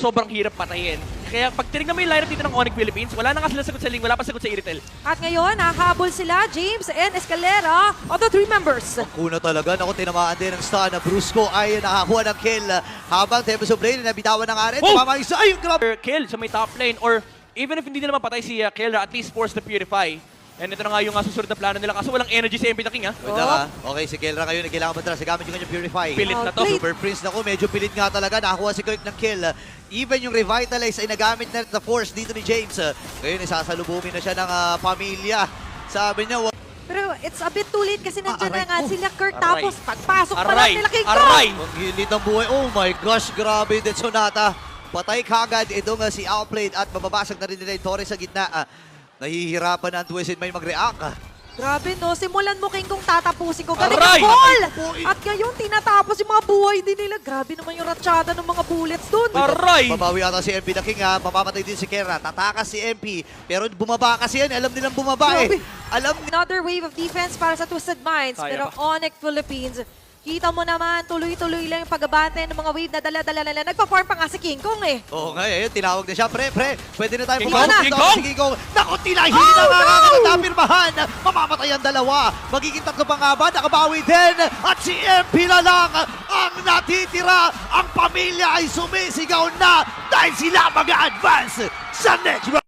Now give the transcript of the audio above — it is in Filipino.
sobrang hirap patayin. Kaya pag tinignan mo yung lineup dito ng Onyx Philippines, wala na nga sila sagot sa Ling, wala pa sagot sa Iritel. At ngayon, nakahabol sila, James and Escalera, of the 3 members. Kuna talaga. Naku, tinamaan din ng stun. Brusco ay nakakuha ng kill. Habang Tempest of Blade, nabitawan ng Aren. Oh! Tumama isa. Ay, grabe. Kill sa may top lane, or even if hindi nila mapatay si Kelra, at least force to purify. And ito na nga yung susunod na plano nila kasi walang energy si MP the King, ha? Ganda ka. Okay, si Kelra ngayon, kailangan matras. Gamit yung kanyang Purify. Pilit na to. Super Prince, naku, medyo pilit nga talaga. Nakakuha si Kirk ng kill. Even yung Revitalize ay nagamit na the Force dito ni James. Ngayon, isasalubungin na siya ng pamilya. Sabi niya, Pero it's a bit too late kasi nandiyan aray na nga ko. sila Kurt. Aray. Tapos pagpasok pa lang Aray! nila King Aray! Kong. ang hilit ng buhay. Oh my gosh, grabe din Sonata. Patay kagad itong si Outplayed at mababasag na rin nila yung Torres sa gitna. Nahihirapan na ang Twisted Mind mag-react. Grabe no, simulan mo King Kong tatapusin ko. Galing Aray! ang ball! Aray! At ngayon tinatapos yung mga buhay din nila. Grabe naman yung ratsyada ng mga bullets dun. Aray! Babawi ata si MP the King, mamamatay din si Kera. Tatakas si MP. Pero bumaba kasi yan. Alam nilang bumaba Grabe. Alam Another wave of defense para sa Twisted Minds. Kaya Pero pa. Onyx Philippines, kita mo naman, tuloy-tuloy lang yung pagbabante ng mga wave na dala-dala nila. Nagpa-farm pa nga si King Kong eh. Oo nga eh, tinawag na siya. Pre, pwede na tayo King pumasok Kong! dito. King Kong! Si King Kong! Naku, tinahin na nakakatapirmahan! Mamamatay ang dalawa. Magiging tatlo pa nga ba? Nakabawi din. At si MP na lang ang natitira. Ang pamilya ay sumisigaw na dahil sila mag-advance sa next round.